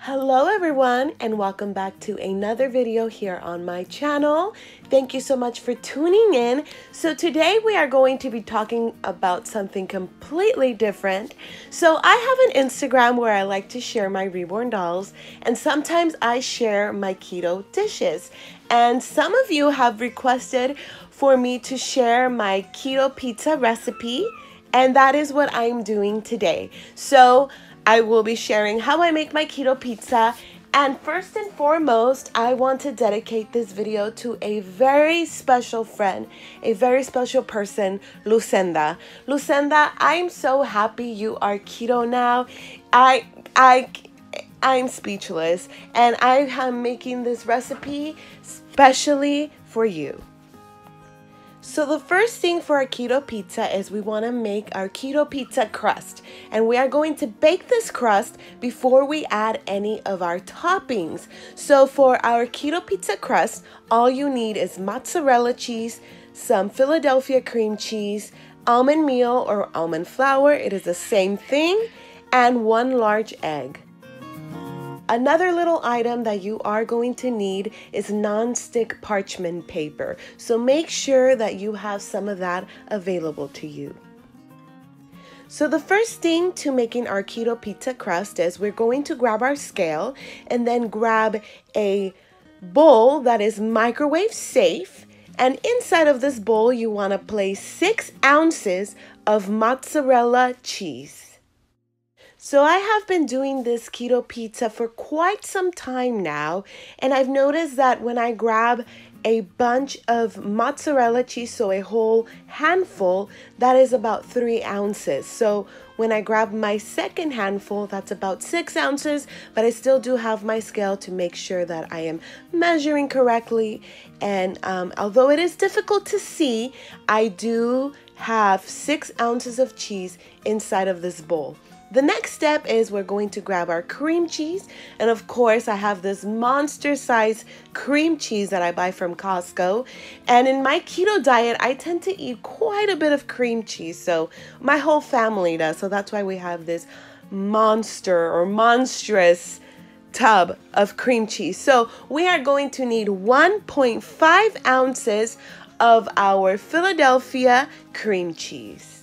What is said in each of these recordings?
Hello everyone, and welcome back to another video here on my channel. Thank you so much for tuning in. So today we are going to be talking about something completely different. So I have an Instagram where I like to share my reborn dolls, and sometimes I share my keto dishes. And some of you have requested for me to share my keto pizza recipe, and that is what I'm doing today. So I will be sharing how I make my keto pizza, and first and foremost, I want to dedicate this video to a very special friend, a very special person, Lucenda. Lucenda, I'm so happy you are keto now. I'm speechless, and I am making this recipe specially for you. So the first thing for our keto pizza is we want to make our keto pizza crust, and we are going to bake this crust before we add any of our toppings. So for our keto pizza crust, all you need is mozzarella cheese, some Philadelphia cream cheese, almond meal or almond flour, it is the same thing, and 1 large egg. Another little item that you are going to need is non-stick parchment paper. So make sure that you have some of that available to you. So the first thing to making our keto pizza crust is we're going to grab our scale and then grab a bowl that is microwave safe. And inside of this bowl, you want to place 6 ounces of mozzarella cheese. So I have been doing this keto pizza for quite some time now, and I've noticed that when I grab a bunch of mozzarella cheese, so a whole handful, that is about 3 ounces. So when I grab my second handful, that's about 6 ounces, but I still do have my scale to make sure that I am measuring correctly. And although it is difficult to see, I do have 6 ounces of cheese inside of this bowl. The next step is we're going to grab our cream cheese, and of course I have this monster size cream cheese that I buy from Costco, and in my keto diet I tend to eat quite a bit of cream cheese, so my whole family does, so that's why we have this monstrous tub of cream cheese. So we are going to need 1.5 ounces of our Philadelphia cream cheese.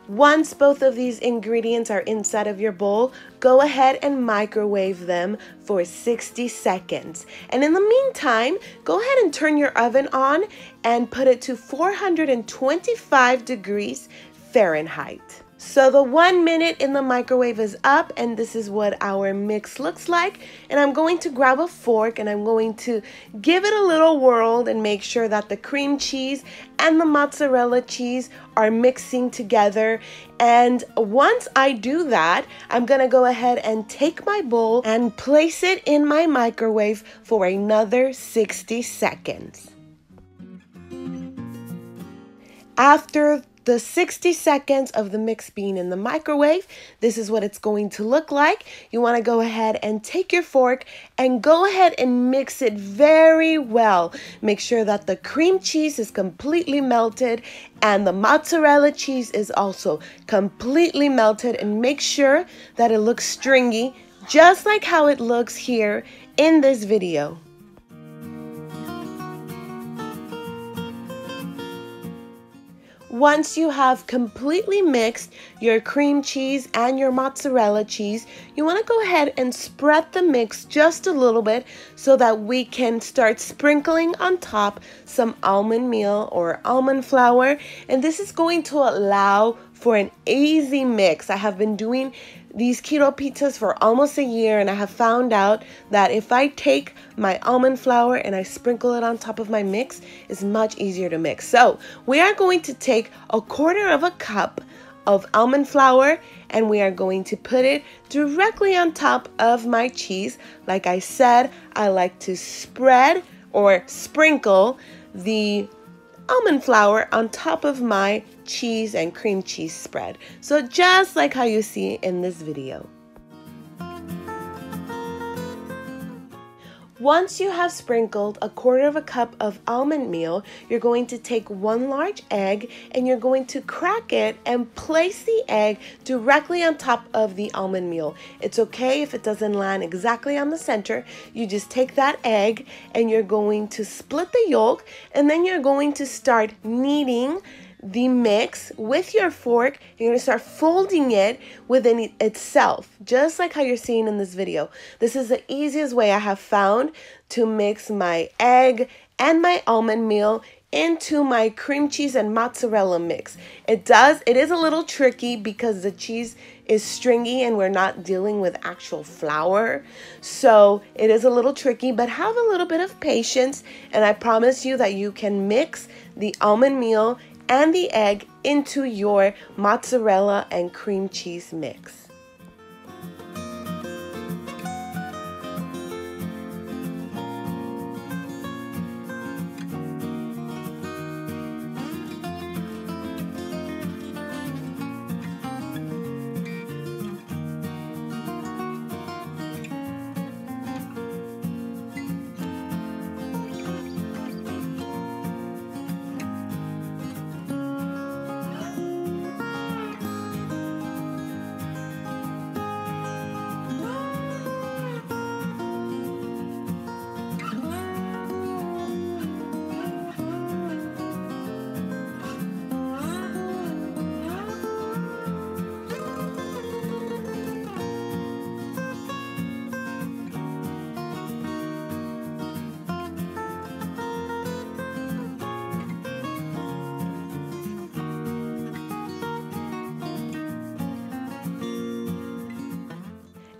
Once both of these ingredients are inside of your bowl, go ahead and microwave them for 60 seconds. And in the meantime, go ahead and turn your oven on and put it to 425 degrees Fahrenheit. So the 1 minute in the microwave is up, and this is what our mix looks like. And I'm going to grab a fork and I'm going to give it a little whirl and make sure that the cream cheese and the mozzarella cheese are mixing together. And once I do that, I'm gonna go ahead and take my bowl and place it in my microwave for another 60 seconds. After the 60 seconds of the mix being in the microwave, this is what it's going to look like. You want to go ahead and take your fork and go ahead and mix it very well. Make sure that the cream cheese is completely melted and the mozzarella cheese is also completely melted, and make sure that it looks stringy, just like how it looks here in this video. Once you have completely mixed your cream cheese and your mozzarella cheese, you want to go ahead and spread the mix just a little bit so that we can start sprinkling on top some almond meal or almond flour. And this is going to allow for an easy mix. I have been doing these keto pizzas for almost a year, and I have found out that if I take my almond flour and I sprinkle it on top of my mix, it's much easier to mix. So we are going to take 1/4 cup of almond flour, and we are going to put it directly on top of my cheese. Like I said, I like to spread or sprinkle the almond flour on top of my cheese and cream cheese spread. So just like how you see in this video. Once you have sprinkled 1/4 cup of almond meal, you're going to take 1 large egg and you're going to crack it and place the egg directly on top of the almond meal. It's okay if it doesn't land exactly on the center. You just take that egg and you're going to split the yolk, and then you're going to start kneading the mix with your fork. You're going to start folding it within itself, just like how you're seeing in this video. This is the easiest way I have found to mix my egg and my almond meal into my cream cheese and mozzarella mix. It is a little tricky because the cheese is stringy and we're not dealing with actual flour. So it is a little tricky, but have a little bit of patience, and I promise you that you can mix the almond meal and the egg into your mozzarella and cream cheese mix.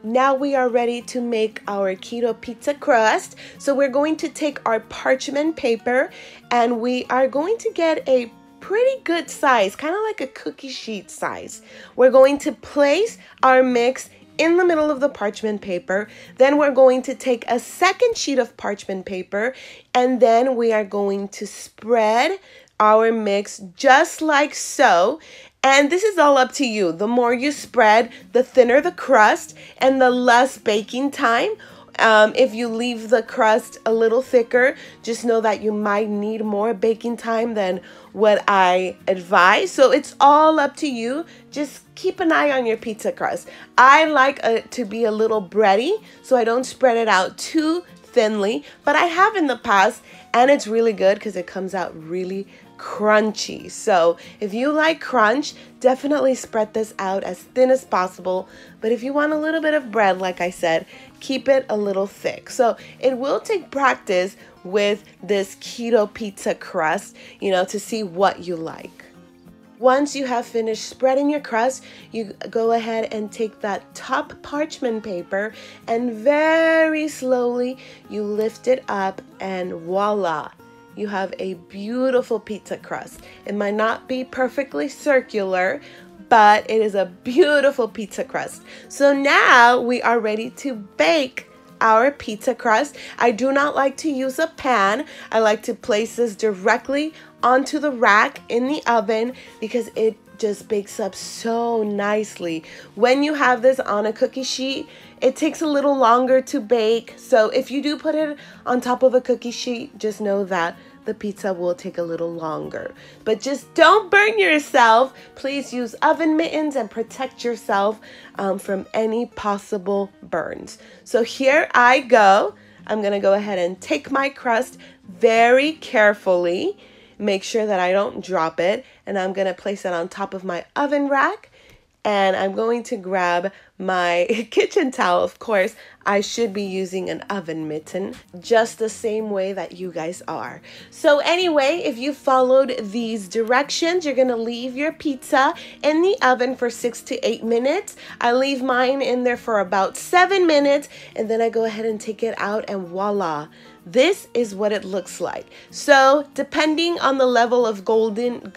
Now we are ready to make our keto pizza crust. So we're going to take our parchment paper and we are going to get a pretty good size, kind of like a cookie sheet size. We're going to place our mix in the middle of the parchment paper. Then we're going to take a second sheet of parchment paper, and then we are going to spread our mix just like so. And this is all up to you. The more you spread, the thinner the crust and the less baking time. If you leave the crust a little thicker, just know that you might need more baking time than what I advise. So it's all up to you. Just keep an eye on your pizza crust. I like it to be a little bready, so I don't spread it out too thinly, but I have in the past, and it's really good because it comes out really crunchy. So if you like crunch, definitely spread this out as thin as possible. But if you want a little bit of bread, like I said, keep it a little thick. So it will take practice with this keto pizza crust, to see what you like. Once you have finished spreading your crust, you go ahead and take that top parchment paper and very slowly you lift it up, and voila, you have a beautiful pizza crust. It might not be perfectly circular, but it is a beautiful pizza crust. So now we are ready to bake our pizza crust. I do not like to use a pan. I like to place this directly onto the rack in the oven because it just bakes up so nicely. When you have this on a cookie sheet, it takes a little longer to bake. So if you do put it on top of a cookie sheet, just know that the pizza will take a little longer. But just don't burn yourself. Please use oven mittens and protect yourself from any possible burns. So here I go. I'm gonna go ahead and take my crust very carefully. Make sure that I don't drop it. And I'm gonna place it on top of my oven rack. And I'm going to grab my kitchen towel. Of course, I should be using an oven mitten, just the same way that you guys are. So anyway, if you followed these directions, you're gonna leave your pizza in the oven for 6 to 8 minutes. I leave mine in there for about 7 minutes, and then I go ahead and take it out, and voila. This is what it looks like. So depending on the level of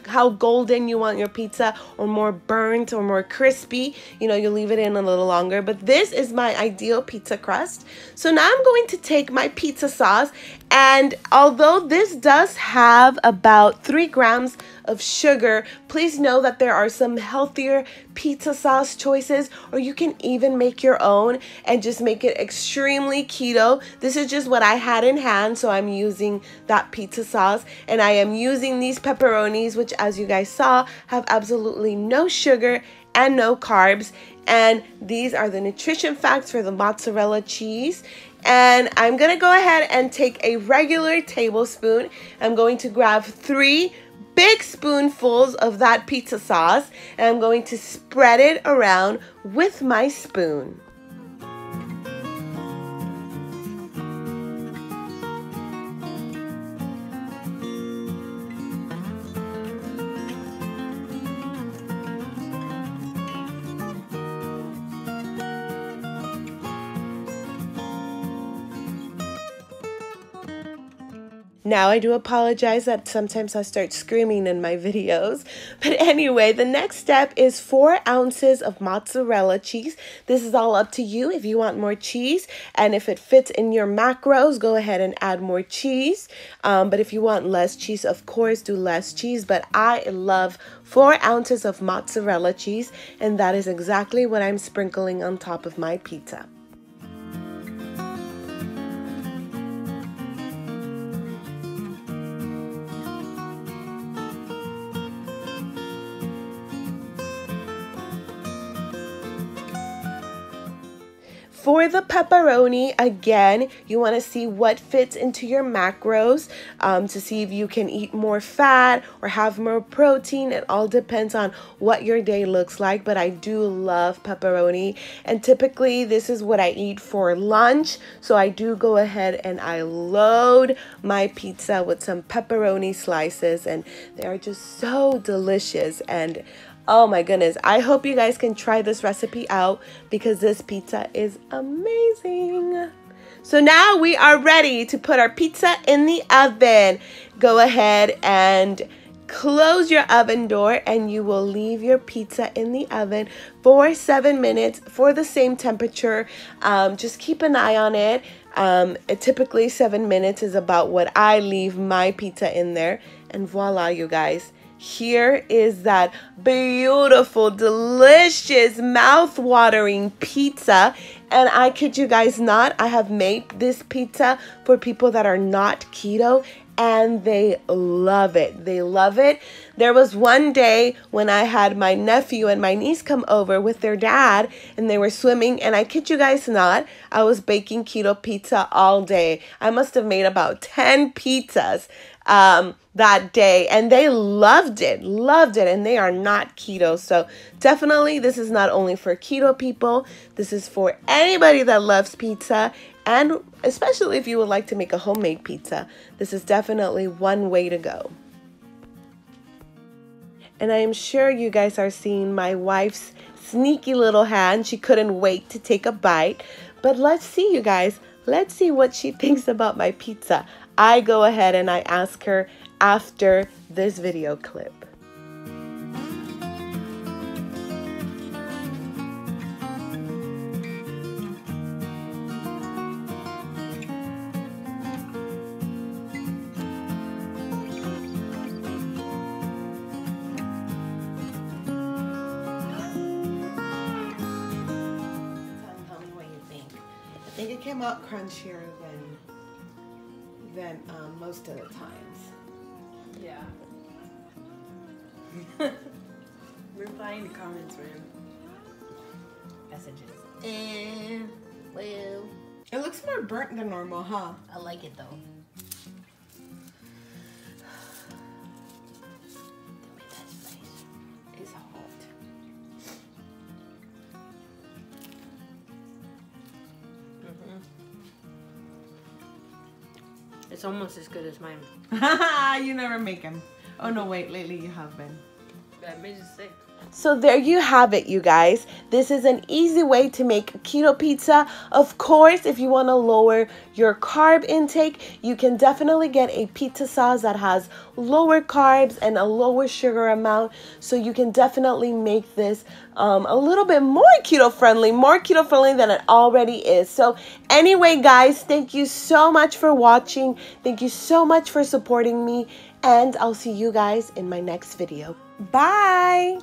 how golden you want your pizza, or more burnt or more crispy, you leave it in a little longer. But this is my ideal pizza crust. So now I'm going to take my pizza sauce, and although this does have about 3 grams of sugar. Please know that there are some healthier pizza sauce choices, or you can even make your own and just make it extremely keto. This is just what I had in hand, so I'm using that pizza sauce, and I am using these pepperonis, which, as you guys saw, have absolutely no sugar and no carbs. And these are the nutrition facts for the mozzarella cheese. And I'm gonna go ahead and take a regular tablespoon. I'm going to grab 3 big spoonfuls of that pizza sauce, and I'm going to spread it around with my spoon. Now, I do apologize that sometimes I start screaming in my videos. But anyway, the next step is 4 ounces of mozzarella cheese. This is all up to you if you want more cheese. And if it fits in your macros, go ahead and add more cheese. But if you want less cheese, of course, do less cheese. But I love 4 ounces of mozzarella cheese. And that is exactly what I'm sprinkling on top of my pizza. For the pepperoni, again, you want to see what fits into your macros to see if you can eat more fat or have more protein. It all depends on what your day looks like, but I do love pepperoni, and typically this is what I eat for lunch. So I do go ahead and I load my pizza with some pepperoni slices, and they are just so delicious. And oh my goodness, I hope you guys can try this recipe out because this pizza is amazing. So now we are ready to put our pizza in the oven. Go ahead and close your oven door, and you will leave your pizza in the oven for 7 minutes for the same temperature. Just keep an eye on it. Typically 7 minutes is about what I leave my pizza in there. And voila, you guys. Here is that beautiful, delicious, mouth-watering pizza. And I kid you guys not, I have made this pizza for people that are not keto, and they love it. They love it. There was one day when I had my nephew and my niece come over with their dad, and they were swimming, and I kid you guys not, I was baking keto pizza all day. I must have made about 10 pizzas that day, and they loved it, and they are not keto. So definitely this is not only for keto people, this is for anybody that loves pizza, and especially if you would like to make a homemade pizza, this is definitely one way to go. And I am sure you guys are seeing my wife's sneaky little hand. She couldn't wait to take a bite. But let's see, you guys, let's see what she thinks about my pizza. I go ahead and I ask her after this video clip. Tell me what you think. I think it came out crunchier than most of the times. Yeah. Reply in the comments, man. Messages. Well. It looks more burnt than normal, huh? I like it though. It's hot. It's almost as good as mine. You never make them. Oh no, wait, lately you have been. That made it sick. So there you have it, you guys. This is an easy way to make keto pizza. Of course, if you want to lower your carb intake, you can definitely get a pizza sauce that has lower carbs and a lower sugar amount. So you can definitely make this a little bit more keto friendly than it already is. So anyway, guys, thank you so much for watching. Thank you so much for supporting me. And I'll see you guys in my next video. Bye!